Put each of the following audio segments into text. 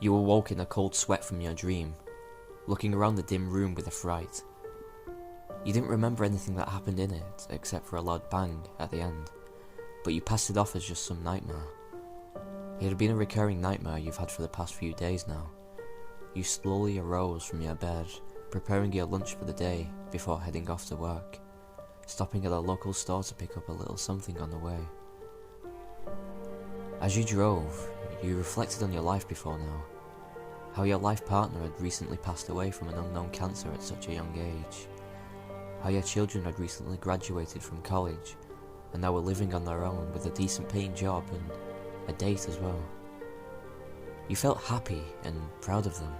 You awoke in a cold sweat from your dream, looking around the dim room with affright. You didn't remember anything that happened in it, except for a loud bang at the end, but you passed it off as just some nightmare. It had been a recurring nightmare you've had for the past few days now. You slowly arose from your bed, preparing your lunch for the day before heading off to work, stopping at a local store to pick up a little something on the way. As you drove, you reflected on your life before now, how your life partner had recently passed away from an unknown cancer at such a young age, how your children had recently graduated from college and now were living on their own with a decent paying job and a date as well. You felt happy and proud of them,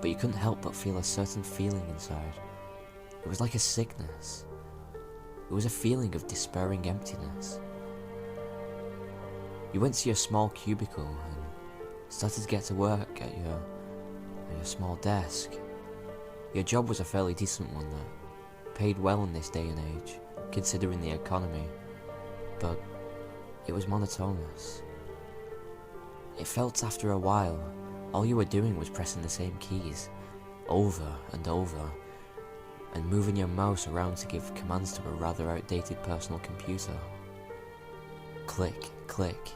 but you couldn't help but feel a certain feeling inside. It was like a sickness. It was a feeling of despairing emptiness. You went to your small cubicle and started to get to work at your small desk. Your job was a fairly decent one that paid well in this day and age, considering the economy, but it was monotonous. It felt after a while, all you were doing was pressing the same keys, over and over, and moving your mouse around to give commands to a rather outdated personal computer. Click, click.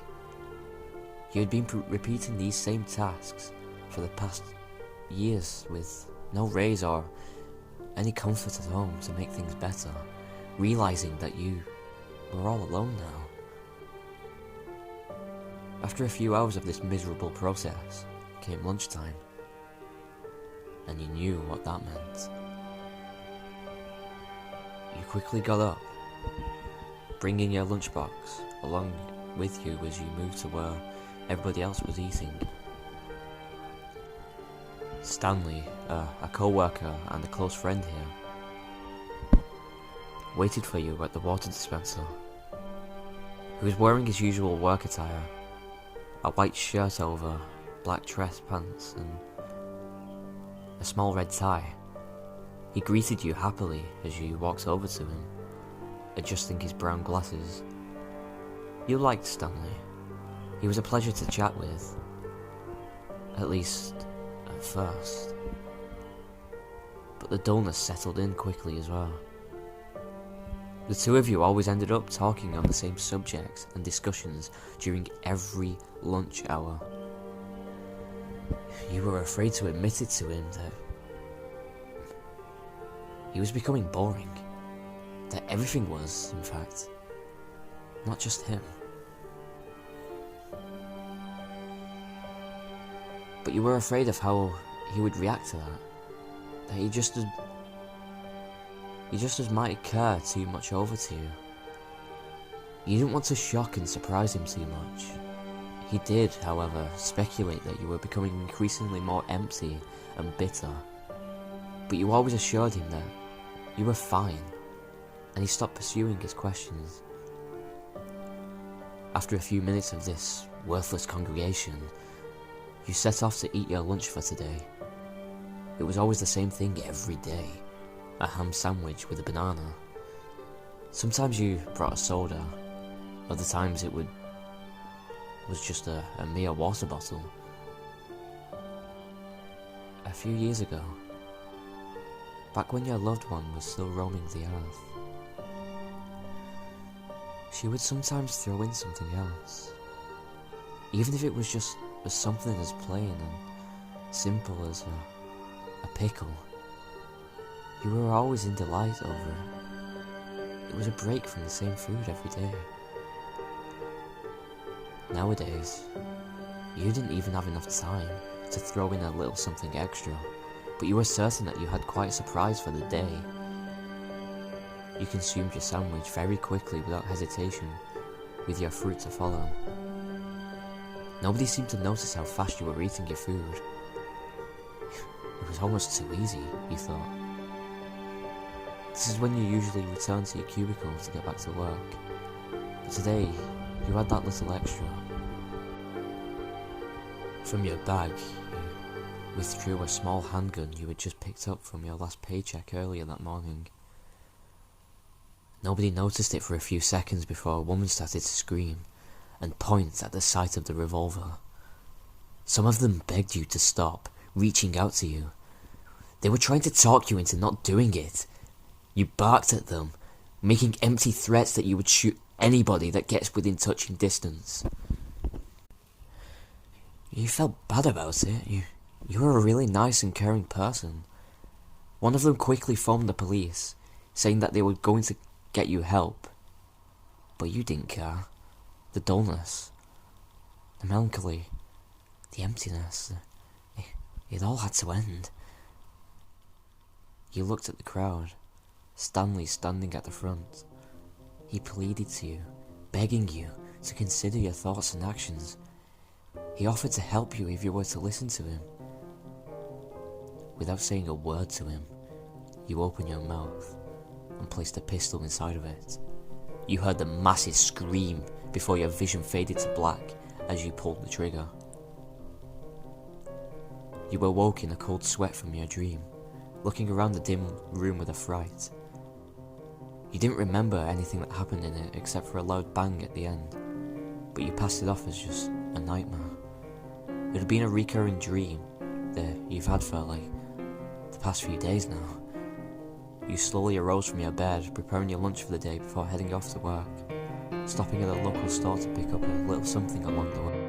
You had been repeating these same tasks for the past years with no raise or any comfort at home to make things better, realizing that you were all alone now. After a few hours of this miserable process came lunchtime, and you knew what that meant. You quickly got up, bringing your lunchbox along with you as you moved to where everybody else was eating. Stanley, a co-worker and a close friend here, waited for you at the water dispenser. He was wearing his usual work attire, a white shirt over black dress pants and a small red tie. He greeted you happily as you walked over to him, adjusting his brown glasses. You liked Stanley. He was a pleasure to chat with, at least at first. But the dullness settled in quickly as well. The two of you always ended up talking on the same subjects and discussions during every lunch hour. You were afraid to admit it to him that he was becoming boring. That everything was, in fact, not just him. But you were afraid of how he would react to that. That he just as might care too much over to you. You didn't want to shock and surprise him too much. He did, however, speculate that you were becoming increasingly more empty and bitter. But you always assured him that you were fine, and he stopped pursuing his questions. After a few minutes of this worthless congregation, you set off to eat your lunch for today. It was always the same thing every day. A ham sandwich with a banana. Sometimes you brought a soda, other times it was just a mere water bottle. A few years ago, back when your loved one was still roaming the earth, she would sometimes throw in something else, even if it was just something as plain and simple as a pickle. You were always in delight over it. It was a break from the same food every day. Nowadays, you didn't even have enough time to throw in a little something extra, but you were certain that you had quite a surprise for the day. You consumed your sandwich very quickly without hesitation, with your fruit to follow. Nobody seemed to notice how fast you were eating your food. It was almost too easy, you thought. This is when you usually return to your cubicle to get back to work, but today you had that little extra. From your bag, you withdrew a small handgun you had just picked up from your last paycheck earlier that morning. Nobody noticed it for a few seconds before a woman started to scream and point at the sight of the revolver. Some of them begged you to stop reaching out to you. They were trying to talk you into not doing it. You barked at them, making empty threats that you would shoot anybody that gets within touching distance. You felt bad about it. You were a really nice and caring person. One of them quickly phoned the police, saying that they were going to get you help. But you didn't care. The dullness, the melancholy, the emptiness, it all had to end. You looked at the crowd, Stanley standing at the front. He pleaded to you, begging you to consider your thoughts and actions. He offered to help you if you were to listen to him. Without saying a word to him, you opened your mouth and placed a pistol inside of it. You heard the massive scream before your vision faded to black as you pulled the trigger. You were woke in a cold sweat from your dream, looking around the dim room with a fright. You didn't remember anything that happened in it except for a loud bang at the end, but you passed it off as just a nightmare. It had been a recurring dream that you've had for like the past few days now. You slowly arose from your bed, preparing your lunch for the day before heading off to work, stopping at a local store to pick up a little something along the way.